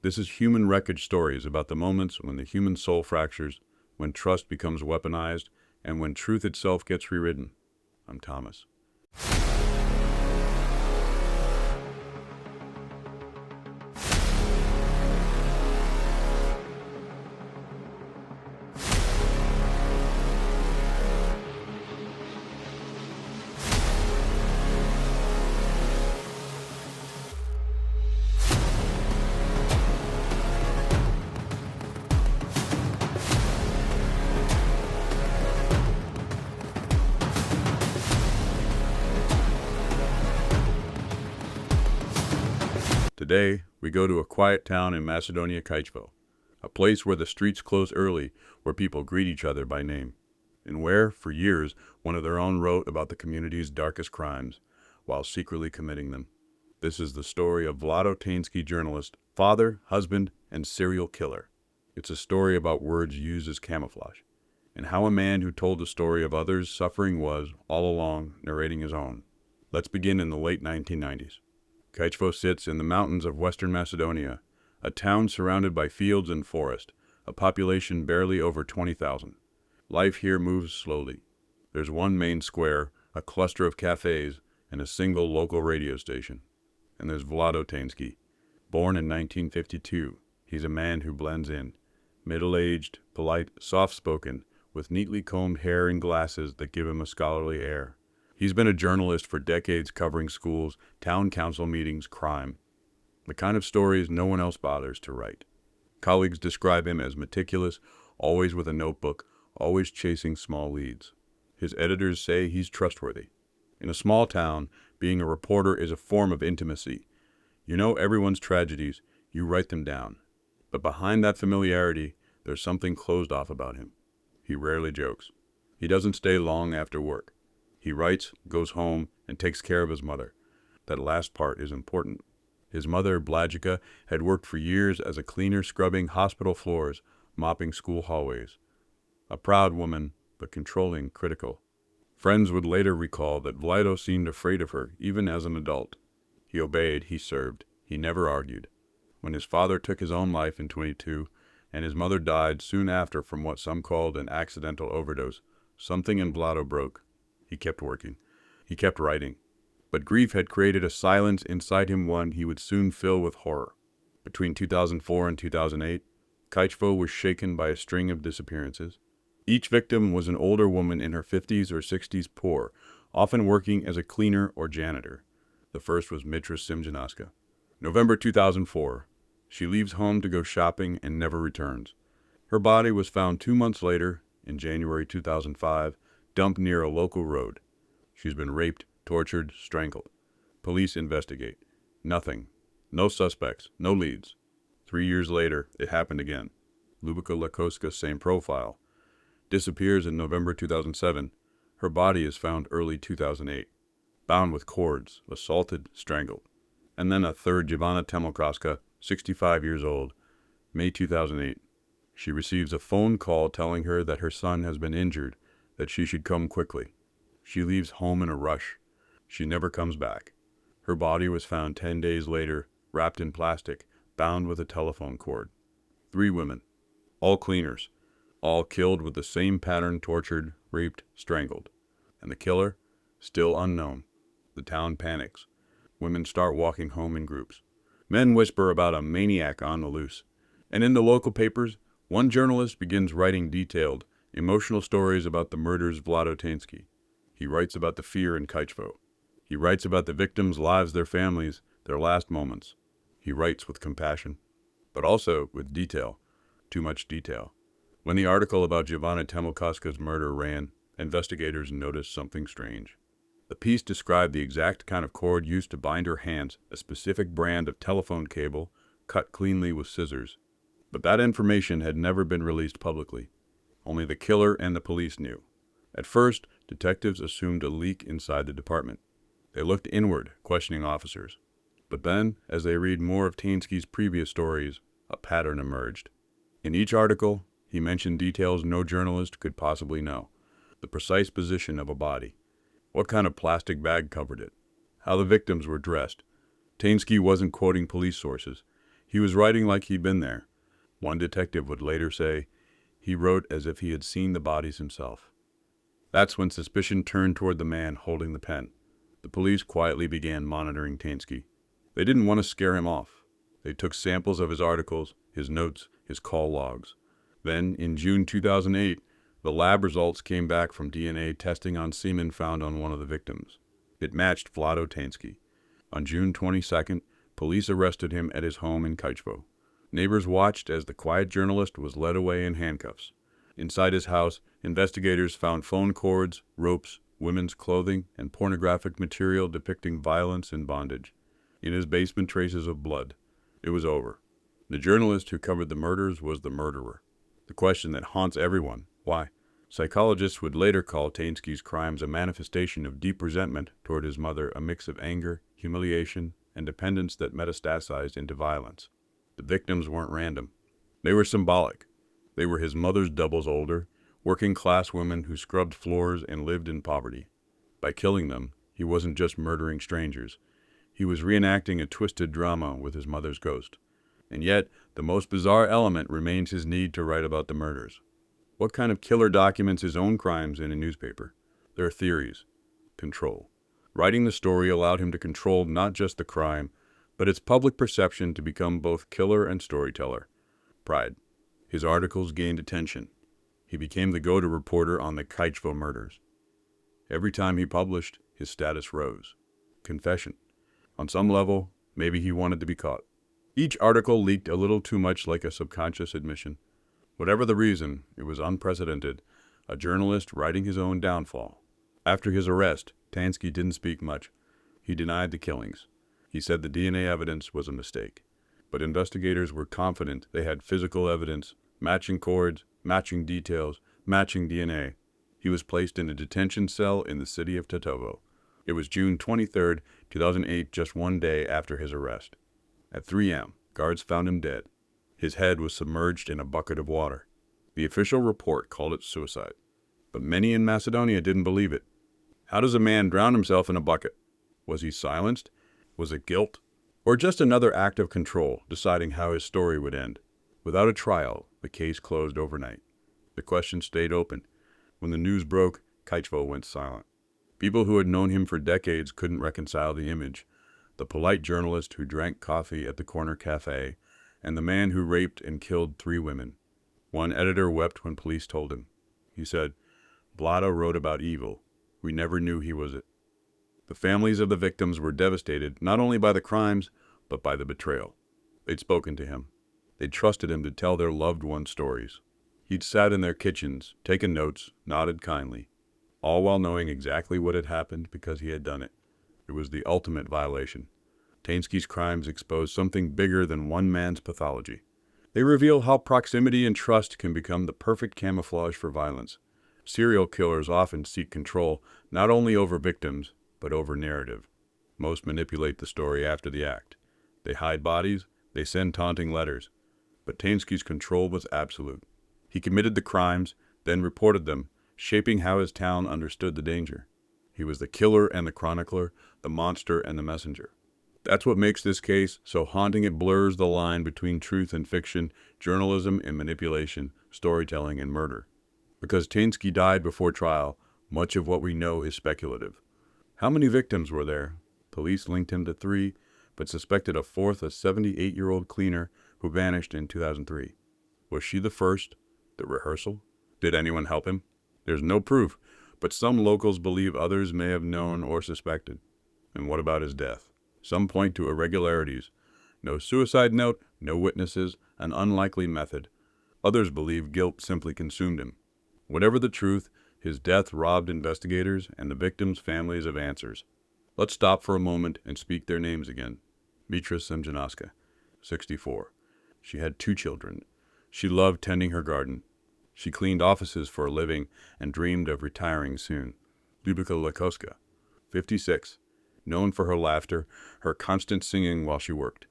This is Human Wreckage Stories about the moments when the human soul fractures, when trust becomes weaponized, and when truth itself gets rewritten. I'm Thomas. Today, we go to a quiet town in Macedonia Kaicho, a place where the streets close early, where people greet each other by name, and where, for years, one of their own wrote about the community's darkest crimes, while secretly committing them. This is the story of Vlado Taneski, journalist, father, husband, and serial killer. It's a story about words used as camouflage, and how a man who told the story of others' suffering was, all along, narrating his own. Let's begin in the late 1990s. Kaicho sits in the mountains of western Macedonia, a town surrounded by fields and forest, a population barely over 20,000. Life here moves slowly. There's one main square, a cluster of cafes, and a single local radio station. And there's Vlado Taneski. Born in 1952, he's a man who blends in. Middle-aged, polite, soft-spoken, with neatly combed hair and glasses that give him a scholarly air. He's been a journalist for decades, covering schools, town council meetings, crime. The kind of stories no one else bothers to write. Colleagues describe him as meticulous, always with a notebook, always chasing small leads. His editors say he's trustworthy. In a small town, being a reporter is a form of intimacy. You know everyone's tragedies, you write them down. But behind that familiarity, there's something closed off about him. He rarely jokes. He doesn't stay long after work. He writes, goes home, and takes care of his mother. That last part is important. His mother, Vlado, had worked for years as a cleaner, scrubbing hospital floors, mopping school hallways. A proud woman, but controlling, critical. Friends would later recall that Vlado seemed afraid of her, even as an adult. He obeyed, he served, he never argued. When his father took his own life in 22, and his mother died soon after from what some called an accidental overdose, something in Vlado broke. He kept working. He kept writing. But grief had created a silence inside him, one he would soon fill with horror. Between 2004 and 2008, Kaicho was shaken by a string of disappearances. Each victim was an older woman in her 50s or 60s, poor, often working as a cleaner or janitor. The first was Mitra Simjanaska. November 2004. She leaves home to go shopping and never returns. Her body was found 2 months later, in January 2005, dumped near a local road. She's been raped, tortured, strangled. Police investigate. Nothing. No suspects. No leads. 3 years later, it happened again. Lubica Lakoska, same profile. Disappears in November 2007. Her body is found early 2008. Bound with cords, assaulted, strangled. And then a third, Vlado Taneski, 65 years old. May 2008. She receives a phone call telling her that her son has been injured, that she should come quickly. She leaves home in a rush. She never comes back. Her body was found 10 days later, wrapped in plastic, bound with a telephone cord. 3 women, all cleaners, all killed with the same pattern, tortured, raped, strangled. And the killer? Still unknown. The town panics. Women start walking home in groups. Men whisper about a maniac on the loose. And in the local papers, one journalist begins writing detailed, emotional stories about the murders of Vlado Taneski. He writes about the fear in Kaicho. He writes about the victims' lives, their families, their last moments. He writes with compassion, but also with detail. Too much detail. When the article about Vlado Taneski's murder ran, investigators noticed something strange. The piece described the exact kind of cord used to bind her hands, a specific brand of telephone cable, cut cleanly with scissors. But that information had never been released publicly. Only the killer and the police knew. At first, detectives assumed a leak inside the department. They looked inward, questioning officers. But then, as they read more of Taneski's previous stories, a pattern emerged. In each article, he mentioned details no journalist could possibly know. The precise position of a body. What kind of plastic bag covered it? How the victims were dressed. Taneski wasn't quoting police sources. He was writing like he'd been there. One detective would later say, he wrote as if he had seen the bodies himself. That's when suspicion turned toward the man holding the pen. The police quietly began monitoring Taneski. They didn't want to scare him off. They took samples of his articles, his notes, his call logs. Then, in June 2008, the lab results came back from DNA testing on semen found on one of the victims. It matched Vlado Taneski. On June 22nd, police arrested him at his home in Kaicho. Neighbors watched as the quiet journalist was led away in handcuffs. Inside his house, investigators found phone cords, ropes, women's clothing, and pornographic material depicting violence and bondage. In his basement, traces of blood. It was over. The journalist who covered the murders was the murderer. The question that haunts everyone: why? Psychologists would later call Taneski's crimes a manifestation of deep resentment toward his mother, a mix of anger, humiliation, and dependence that metastasized into violence. The victims weren't random. They were symbolic. They were his mother's doubles older, working-class women who scrubbed floors and lived in poverty. By killing them, he wasn't just murdering strangers. He was reenacting a twisted drama with his mother's ghost. And yet, the most bizarre element remains his need to write about the murders. What kind of killer documents his own crimes in a newspaper? There are theories. Control. Writing the story allowed him to control not just the crime, but its public perception, to become both killer and storyteller. Pride. His articles gained attention. He became the go-to reporter on the Kaicho murders. Every time he published, his status rose. Confession. On some level, maybe he wanted to be caught. Each article leaked a little too much like a subconscious admission. Whatever the reason, it was unprecedented, a journalist writing his own downfall. After his arrest, Taneski didn't speak much. He denied the killings. He said the DNA evidence was a mistake. But investigators were confident they had physical evidence, matching cords, matching details, matching DNA. He was placed in a detention cell in the city of Tetovo. It was June 23, 2008, just one day after his arrest. At 3 a.m., guards found him dead. His head was submerged in a bucket of water. The official report called it suicide. But many in Macedonia didn't believe it. How does a man drown himself in a bucket? Was he silenced? Was it guilt? Or just another act of control, deciding how his story would end? Without a trial, the case closed overnight. The question stayed open. When the news broke, Kaicho went silent. People who had known him for decades couldn't reconcile the image. The polite journalist who drank coffee at the corner cafe, and the man who raped and killed 3 women. One editor wept when police told him. He said, "Vlado wrote about evil. We never knew he was it." The families of the victims were devastated not only by the crimes, but by the betrayal. They'd spoken to him. They'd trusted him to tell their loved ones' stories. He'd sat in their kitchens, taken notes, nodded kindly, all while knowing exactly what had happened because he had done it. It was the ultimate violation. Taneski's crimes exposed something bigger than one man's pathology. They reveal how proximity and trust can become the perfect camouflage for violence. Serial killers often seek control not only over victims, but over narrative. Most manipulate the story after the act. They hide bodies, they send taunting letters. But Taneski's control was absolute. He committed the crimes, then reported them, shaping how his town understood the danger. He was the killer and the chronicler, the monster and the messenger. That's what makes this case so haunting. It blurs the line between truth and fiction, journalism and manipulation, storytelling and murder. Because Taneski died before trial, much of what we know is speculative. How many victims were there? Police linked him to 3, but suspected a 4th, a 78-year-old cleaner who vanished in 2003. Was she the first? The rehearsal? Did anyone help him? There's no proof, but some locals believe others may have known or suspected. And what about his death? Some point to irregularities. No suicide note, no witnesses, an unlikely method. Others believe guilt simply consumed him. Whatever the truth, his death robbed investigators and the victims' families of answers. Let's stop for a moment and speak their names again. Mitra Semjanaska, 64. She had 2 children. She loved tending her garden. She cleaned offices for a living and dreamed of retiring soon. Lyubika Lakoska, 56. Known for her laughter, her constant singing while she worked.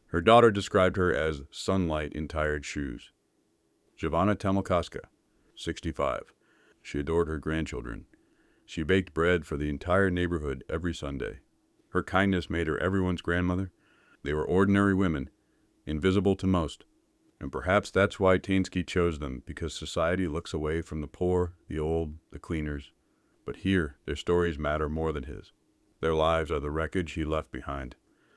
Her daughter described her as sunlight in tired shoes. Giovanna Tamelkaska, 65. She adored her grandchildren. She baked bread for the entire neighborhood every Sunday. Her kindness made her everyone's grandmother. They were ordinary women, invisible to most. And perhaps that's why Taneski chose them, because society looks away from the poor, the old, the cleaners. But here, their stories matter more than his. Their lives are the wreckage he left behind.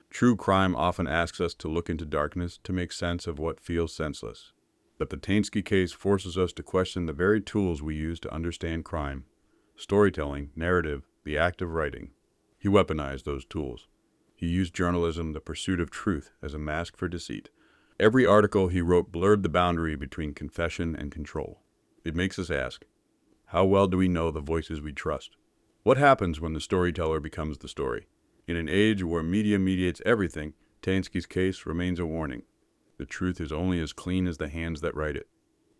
True crime often asks us to look into darkness to make sense of what feels senseless. But the Taneski case forces us to question the very tools we use to understand crime. Storytelling, narrative, the act of writing. He weaponized those tools. He used journalism, the pursuit of truth, as a mask for deceit. Every article he wrote blurred the boundary between confession and control. It makes us ask, how well do we know the voices we trust? What happens when the storyteller becomes the story? In an age where media mediates everything, Taneski's case remains a warning. The truth is only as clean as the hands that write it.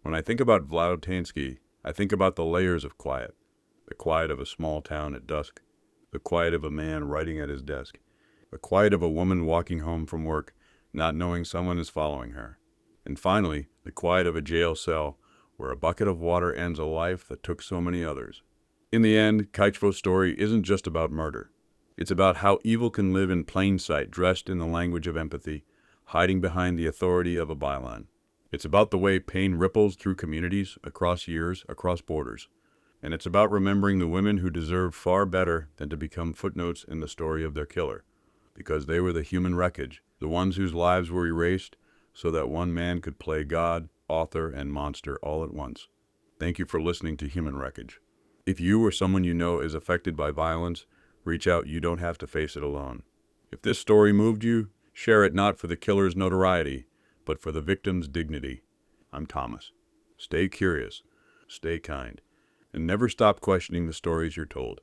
When I think about Vlado Taneski, I think about the layers of quiet. The quiet of a small town at dusk. The quiet of a man writing at his desk. The quiet of a woman walking home from work, not knowing someone is following her. And finally, the quiet of a jail cell where a bucket of water ends a life that took so many others. In the end, Kaicho's story isn't just about murder. It's about how evil can live in plain sight, dressed in the language of empathy, hiding behind the authority of a byline. It's about the way pain ripples through communities, across years, across borders. And it's about remembering the women who deserve far better than to become footnotes in the story of their killer. Because they were the human wreckage, the ones whose lives were erased so that one man could play God, author, and monster all at once. Thank you for listening to Human Wreckage. If you or someone you know is affected by violence, reach out. You don't have to face it alone. If this story moved you, share it not for the killer's notoriety, but for the victim's dignity. I'm Thomas. Stay curious, stay kind, and never stop questioning the stories you're told.